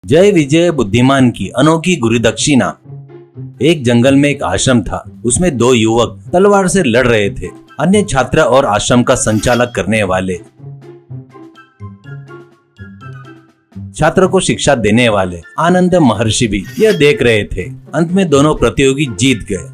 जय विजय बुद्धिमान की अनोखी गुरुदक्षिणा। एक जंगल में एक आश्रम था। उसमें दो युवक तलवार से लड़ रहे थे। अन्य छात्र और आश्रम का संचालक करने वाले, छात्रों को शिक्षा देने वाले आनंद महर्षि भी यह देख रहे थे। अंत में दोनों प्रतियोगी जीत गए।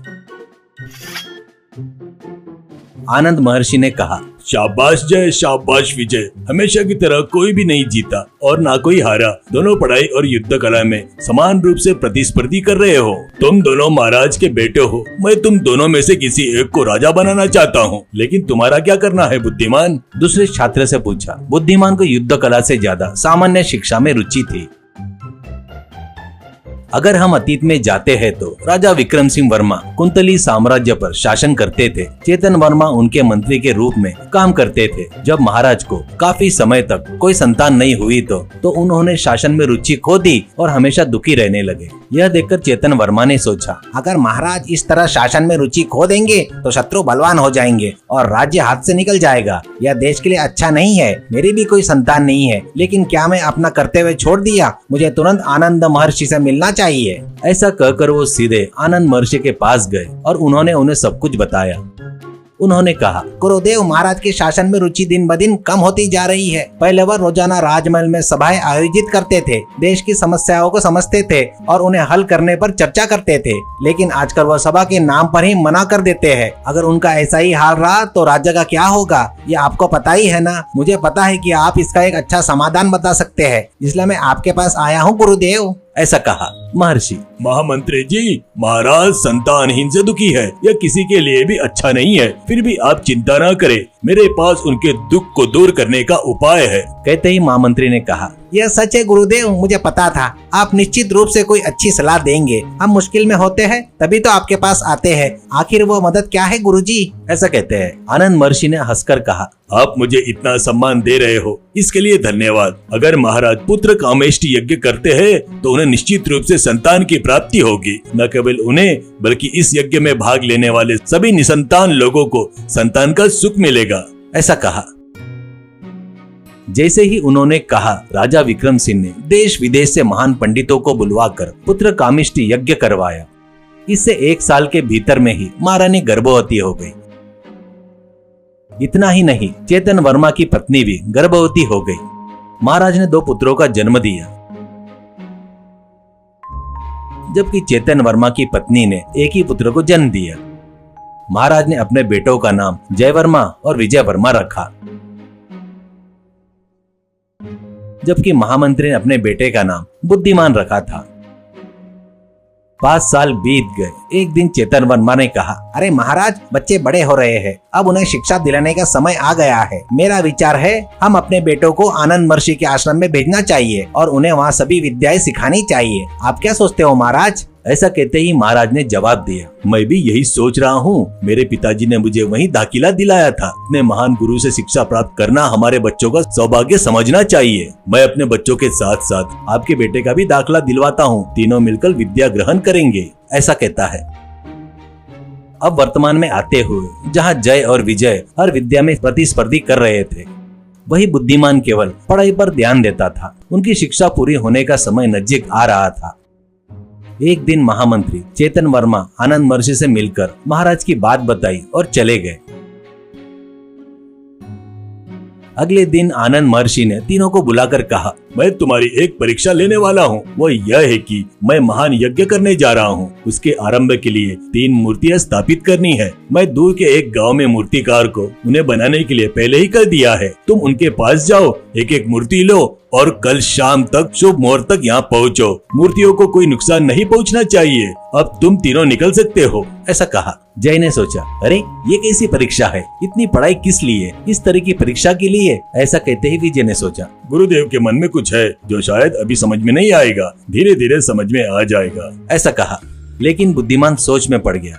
आनंद महर्षि ने कहा, शाबाश जय, शाबाश विजय। हमेशा की तरह कोई भी नहीं जीता और ना कोई हारा। दोनों पढ़ाई और युद्ध कला में समान रूप से प्रतिस्पर्धी कर रहे हो। तुम दोनों महाराज के बेटे हो। मैं तुम दोनों में से किसी एक को राजा बनाना चाहता हूँ, लेकिन तुम्हारा क्या करना है बुद्धिमान? दूसरे छात्र से पूछा। बुद्धिमान को युद्ध कला से ज्यादा सामान्य शिक्षा में रुचि थी। अगर हम अतीत में जाते हैं तो राजा विक्रम सिंह वर्मा कुंतली साम्राज्य पर शासन करते थे। चेतन वर्मा उनके मंत्री के रूप में काम करते थे। जब महाराज को काफी समय तक कोई संतान नहीं हुई तो उन्होंने शासन में रुचि खो दी और हमेशा दुखी रहने लगे। यह देखकर चेतन वर्मा ने सोचा, अगर महाराज इस तरह शासन में रुचि खो देंगे तो शत्रु बलवान हो जाएंगे और राज्य हाथ से निकल जाएगा। यह देश के लिए अच्छा नहीं है। मेरी भी कोई संतान नहीं है, लेकिन क्या मैं अपना कर्तव्य छोड़ दिया? मुझे तुरंत आनंद महर्षि से मिलना चाहिए। ऐसा कहकर वो सीधे आनंद महर्षि के पास गए और उन्होंने उन्हें सब कुछ बताया। उन्होंने कहा, गुरुदेव, महाराज के शासन में रुचि दिन ब दिन कम होती जा रही है। पहले वह रोजाना राजमहल में सभाएं आयोजित करते थे, देश की समस्याओं को समझते थे और उन्हें हल करने पर चर्चा करते थे, लेकिन आजकल वह सभा के नाम पर ही मना कर देते हैं। अगर उनका ऐसा ही हाल रहा तो राज्य का क्या होगा? ये आपको पता ही है ना। मुझे पता है कि आप इसका एक अच्छा समाधान बता सकते हैं, इसलिए मैं आपके पास आया हूँ गुरुदेव। ऐसा कहा महर्षि। महामंत्री जी, महाराज संतानहीन से दुखी है। यह किसी के लिए भी अच्छा नहीं है। फिर भी आप चिंता न करें, मेरे पास उनके दुख को दूर करने का उपाय है। कहते ही महामंत्री ने कहा, यह सच है गुरुदेव, मुझे पता था आप निश्चित रूप से कोई अच्छी सलाह देंगे। हम मुश्किल में होते हैं तभी तो आपके पास आते हैं। आखिर वो मदद क्या है गुरुजी? ऐसा कहते हैं। आनंद महर्षि ने हंसकर कहा, आप मुझे इतना सम्मान दे रहे हो, इसके लिए धन्यवाद। अगर महाराज पुत्र कामेष्टि यज्ञ करते हैं तो उन्हें निश्चित रूप से संतान की प्राप्ति होगी। न केवल उन्हें बल्कि इस यज्ञ में भाग लेने वाले सभी निसंतान लोगों को संतान का सुख मिलेगा। ऐसा कहा। जैसे ही उन्होंने कहा, राजा विक्रम सिंह ने देश विदेश से महान पंडितों को बुलवाकर पुत्र कामेष्टि यज्ञ करवाया। इससे 1 साल के भीतर में ही महारानी गर्भवती हो गई। इतना ही नहीं, चेतन वर्मा की पत्नी भी गर्भवती हो गई। महाराज ने 2 पुत्रों का जन्म दिया, जबकि चेतन वर्मा की पत्नी ने एक ही पुत्र को जन्म दिया। महाराज ने अपने बेटों का नाम जय वर्मा और विजय वर्मा रखा, जबकि महामंत्री ने अपने बेटे का नाम बुद्धिमान रखा था। 5 साल बीत गए। एक दिन चेतन वर्मा ने कहा, अरे महाराज, बच्चे बड़े हो रहे हैं, अब उन्हें शिक्षा दिलाने का समय आ गया है। मेरा विचार है हम अपने बेटों को आनंद महर्षि के आश्रम में भेजना चाहिए और उन्हें वहाँ सभी विद्याएं सिखानी चाहिए। आप क्या सोचते हो महाराज? ऐसा कहते ही महाराज ने जवाब दिया, मैं भी यही सोच रहा हूँ। मेरे पिताजी ने मुझे वहीं दाखिला दिलाया था। अपने महान गुरु से शिक्षा प्राप्त करना हमारे बच्चों का सौभाग्य समझना चाहिए। मैं अपने बच्चों के साथ साथ आपके बेटे का भी दाखिला दिलवाता हूँ। तीनों मिलकर विद्या ग्रहण करेंगे। ऐसा कहता है। अब वर्तमान में आते हुए जहाँ जय और विजय हर विद्या में प्रतिस्पर्धी कर रहे थे, वही बुद्धिमान केवल पढ़ाई पर ध्यान देता था। उनकी शिक्षा पूरी होने का समय नजदीक आ रहा था। एक दिन महामंत्री चेतन वर्मा आनंद महर्षि से मिलकर महाराज की बात बताई और चले गए। अगले दिन आनंद महर्षि ने तीनों को बुलाकर कहा, मैं तुम्हारी एक परीक्षा लेने वाला हूँ। वो यह है कि मैं महान यज्ञ करने जा रहा हूँ। उसके आरंभ के लिए 3 मूर्तियाँ स्थापित करनी है। मैं दूर के एक गांव में मूर्तिकार को उन्हें बनाने के लिए पहले ही कर दिया है। तुम उनके पास जाओ, एक एक मूर्ति लो और कल शाम तक शुभ मुहूर्त तक यहाँ पहुँचो। मूर्तियों को कोई नुकसान नहीं पहुँचना चाहिए। अब तुम तीनों निकल सकते हो। ऐसा कहा। जय ने सोचा, अरे ये कैसी परीक्षा है? इतनी पढ़ाई किस लिए? इस तरह की परीक्षा के लिए? ऐसा कहते ही विजय ने सोचा, गुरुदेव के मन में कुछ है जो शायद अभी समझ में नहीं आएगा, धीरे धीरे समझ में आ जाएगा। ऐसा कहा। लेकिन बुद्धिमान सोच में पड़ गया।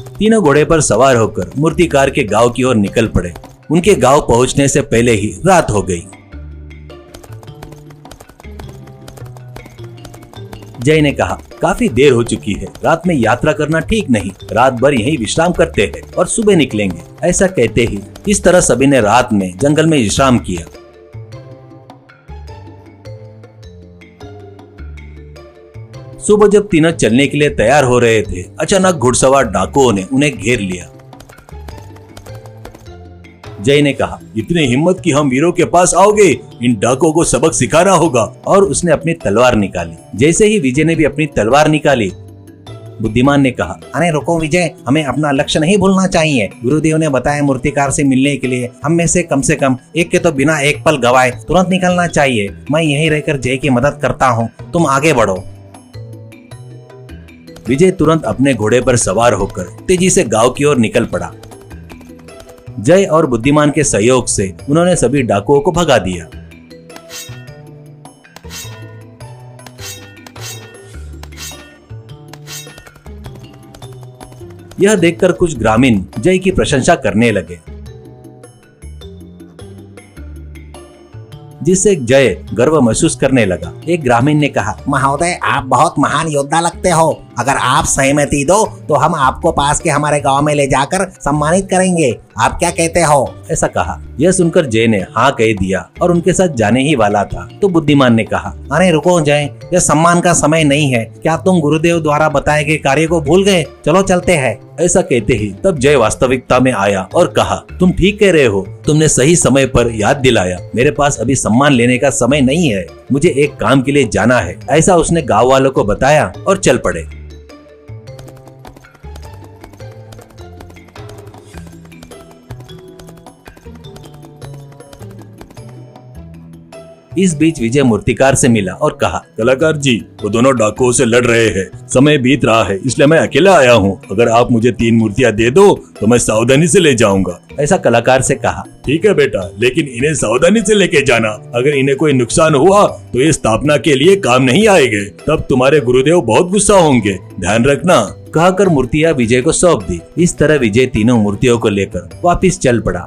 तीनों घोड़े पर सवार होकर मूर्तिकार के गांव की ओर निकल पड़े। उनके गांव पहुंचने से पहले ही रात हो गई। जय ने कहा, काफी देर हो चुकी है, रात में यात्रा करना ठीक नहीं। रात भर यहीं विश्राम करते हैं और सुबह निकलेंगे। ऐसा कहते ही इस तरह सभी ने रात में जंगल में विश्राम किया। सुबह जब तीनों चलने के लिए तैयार हो रहे थे, अचानक घुड़सवार डाकुओं ने उन्हें घेर लिया। जय ने कहा, इतनी हिम्मत कि हम वीरों के पास आओगे, इन डाकुओं को सबक सिखाना होगा। और उसने अपनी तलवार निकाली। जैसे ही विजय ने भी अपनी तलवार निकाली, बुद्धिमान ने कहा, अरे रुको विजय, हमें अपना लक्ष्य नहीं भूलना चाहिए। गुरुदेव ने बताया मूर्तिकार से मिलने के लिए हम में से कम एक के तो बिना एक पल गवाए तुरंत निकलना चाहिए। मैं यहीं रहकर जय की मदद करता हूँ, तुम आगे बढ़ो। विजय तुरंत अपने घोड़े पर सवार होकर तेजी से गांव की ओर निकल पड़ा। जय और बुद्धिमान के सहयोग से उन्होंने सभी डाकुओं को भगा दिया। यह देखकर कुछ ग्रामीण जय की प्रशंसा करने लगे, जिससे जय गर्व महसूस करने लगा। एक ग्रामीण ने कहा, महोदय, आप बहुत महान योद्धा लगते हो। अगर आप सहमति दो तो हम आपको पास के हमारे गांव में ले जाकर सम्मानित करेंगे। आप क्या कहते हो? ऐसा कहा। यह सुनकर जय ने हाँ कह दिया और उनके साथ जाने ही वाला था तो बुद्धिमान ने कहा, अरे रुको जय, यह सम्मान का समय नहीं है। क्या तुम गुरुदेव द्वारा बताए गए कार्य को भूल गए? चलो चलते हैं। ऐसा कहते ही तब जय वास्तविकता में आया और कहा, तुम ठीक कह रहे हो, तुमने सही समय पर याद दिलाया। मेरे पास अभी सम्मान लेने का समय नहीं है, मुझे एक काम के लिए जाना है। ऐसा उसने गांव वालों को बताया और चल पड़े। इस बीच विजय मूर्तिकार से मिला और कहा, कलाकार जी, वो दोनों डाकुओं से लड़ रहे हैं। समय बीत रहा है, इसलिए मैं अकेला आया हूँ। अगर आप मुझे 3 मूर्तियाँ दे दो तो मैं सावधानी से ले जाऊंगा। ऐसा कलाकार से कहा। ठीक है बेटा, लेकिन इन्हें सावधानी से लेके जाना। अगर इन्हें कोई नुकसान हुआ तो ये स्थापना के लिए काम नहीं आएंगे। तब तुम्हारे गुरुदेव बहुत गुस्सा होंगे, ध्यान रखना। कहकर मूर्तियाँ विजय को सौंप दी। इस तरह विजय तीनों मूर्तियों को लेकर वापिस चल पड़ा।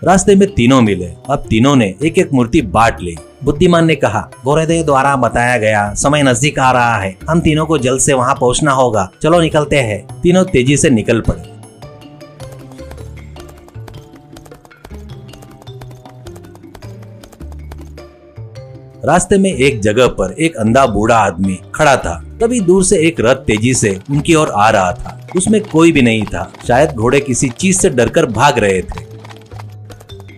रास्ते में तीनों मिले। अब तीनों ने एक एक मूर्ति बांट ली। बुद्धिमान ने कहा, गुरुदेव द्वारा बताया गया समय नजदीक आ रहा है, हम तीनों को जल्द से वहां पहुंचना होगा। चलो निकलते हैं। तीनों तेजी से निकल पड़े। रास्ते में एक जगह पर एक अंधा बूढ़ा आदमी खड़ा था। तभी दूर से एक रथ तेजी से उनकी ओर आ रहा था। उसमें कोई भी नहीं था। शायद घोड़े किसी चीज से डरकर भाग रहे थे।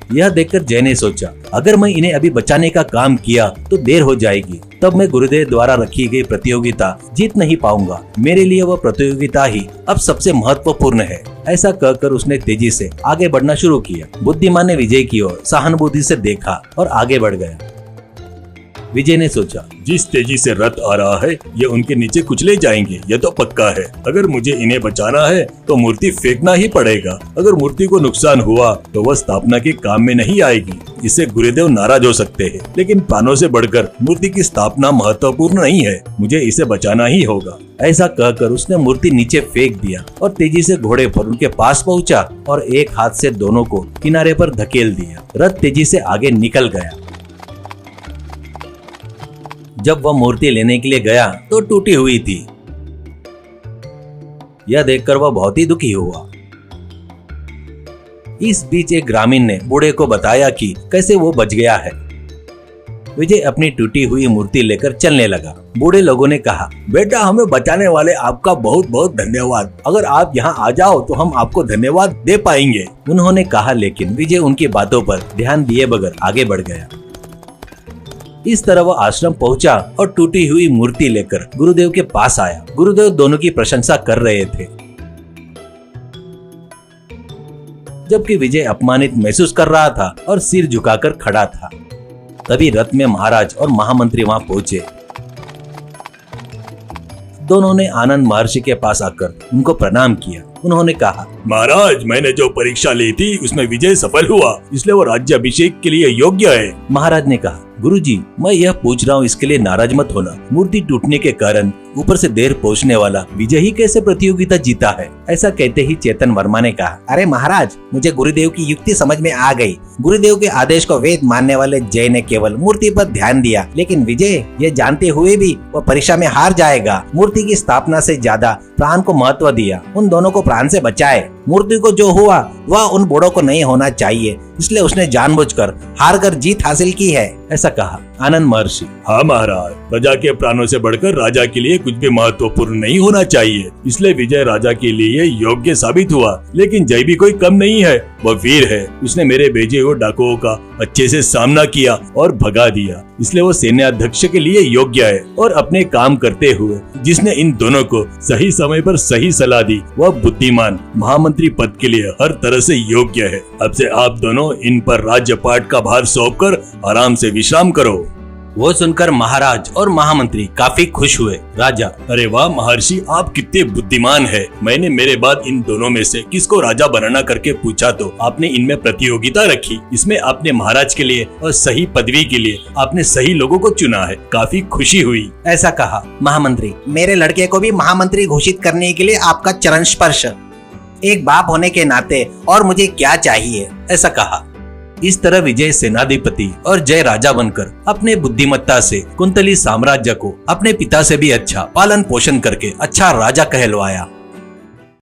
यह देखकर जय ने सोचा, अगर मैं इन्हें अभी बचाने का काम किया तो देर हो जाएगी। तब मैं गुरुदेव द्वारा रखी गई प्रतियोगिता जीत नहीं पाऊंगा। मेरे लिए वह प्रतियोगिता ही अब सबसे महत्वपूर्ण है। ऐसा कहकर उसने तेजी से आगे बढ़ना शुरू किया। बुद्धिमान ने विजय की ओर सहानुभूति से देखा और आगे बढ़ गया। विजय ने सोचा, जिस तेजी से रथ आ रहा है ये उनके नीचे कुचले जाएंगे, ये तो पक्का है। अगर मुझे इन्हें बचाना है तो मूर्ति फेंकना ही पड़ेगा। अगर मूर्ति को नुकसान हुआ तो वह स्थापना के काम में नहीं आएगी। इससे गुरुदेव नाराज हो सकते हैं, लेकिन प्राणों से बढ़कर मूर्ति की स्थापना महत्वपूर्ण नहीं है। मुझे इसे बचाना ही होगा। ऐसा कहकर उसने मूर्ति नीचे फेंक दिया और तेजी से घोड़े पर उनके पास पहुंचा और एक हाथ से दोनों को किनारे पर धकेल दिया। रथ तेजी से आगे निकल गया। जब वह मूर्ति लेने के लिए गया तो टूटी हुई थी। यह देखकर वह बहुत ही दुखी हुआ। इस बीच एक ग्रामीण ने बूढ़े को बताया कि कैसे वो बच गया है। विजय अपनी टूटी हुई मूर्ति लेकर चलने लगा। बूढ़े लोगों ने कहा, बेटा, हमें बचाने वाले आपका बहुत बहुत धन्यवाद। अगर आप यहाँ आ जाओ तो हम आपको धन्यवाद दे पाएंगे। उन्होंने कहा, लेकिन विजय उनकी बातों पर ध्यान दिए बगैर आगे बढ़ गया। इस तरह वह आश्रम पहुंचा और टूटी हुई मूर्ति लेकर गुरुदेव के पास आया। गुरुदेव दोनों की प्रशंसा कर रहे थे, जबकि विजय अपमानित महसूस कर रहा था और सिर झुकाकर खड़ा था। तभी रथ में महाराज और महामंत्री वहां पहुंचे। दोनों ने आनंद महर्षि के पास आकर उनको प्रणाम किया। उन्होंने कहा, महाराज, मैंने जो परीक्षा ली थी उसमें विजय सफल हुआ, इसलिए वो राज्याभिषेक के लिए योग्य है। महाराज ने कहा, गुरुजी, मैं यह पूछ रहा हूँ, इसके लिए नाराज मत होना। मूर्ति टूटने के कारण ऊपर से देर पहुँचने वाला विजय ही कैसे प्रतियोगिता जीता है? ऐसा कहते ही चेतन वर्मा ने कहा, अरे महाराज, मुझे गुरुदेव की युक्ति समझ में आ गई। गुरुदेव के आदेश को वेद मानने वाले जय ने केवल मूर्ति पर ध्यान दिया, लेकिन विजय ये जानते हुए भी वह परीक्षा में हार जाएगा। मूर्ति की स्थापना से ज्यादा प्राण को महत्व दिया। उन दोनों को प्राण से बचाए। मूर्ति को जो हुआ वह उन बूढ़ों को नहीं होना चाहिए। इसलिए उसने जानबूझकर हार कर जीत हासिल की है। ऐसा कहा आनंद महर्षि। हाँ महाराज, प्रजा के प्राणों से बढ़कर राजा के लिए कुछ भी महत्वपूर्ण नहीं होना चाहिए, इसलिए विजय राजा के लिए योग्य साबित हुआ। लेकिन जय भी कोई कम नहीं है, वह वीर है। उसने मेरे भेजे हुए डाकुओं का अच्छे से सामना किया और भगा दिया, इसलिए वो सेनाध्यक्ष के लिए योग्य है। और अपने काम करते हुए जिसने इन दोनों को सही समय पर सही सलाह दी, वह बुद्धिमान महामंत्री पद के लिए हर तरह से योग्य है। अब से आप दोनों इन पर राज्यपाठ का भार सौंपकर आराम से विश्राम करो। वो सुनकर महाराज और महामंत्री काफी खुश हुए। राजा, अरे वाह महर्षि, आप कितने बुद्धिमान हैं। मैंने मेरे बाद इन दोनों में से किसको राजा बनाना करके पूछा तो आपने इनमें प्रतियोगिता रखी। इसमें आपने महाराज के लिए और सही पदवी के लिए आपने सही लोगों को चुना है। काफी खुशी हुई। ऐसा कहा महामंत्री। मेरे लड़के को भी महामंत्री घोषित करने के लिए आपका चरण स्पर्श। एक बाप होने के नाते और मुझे क्या चाहिए। ऐसा कहा। इस तरह विजय सेनाधिपति और जय राजा बनकर अपने बुद्धिमत्ता से कुंतली साम्राज्य को अपने पिता से भी अच्छा पालन पोषण करके अच्छा राजा कहलवाया।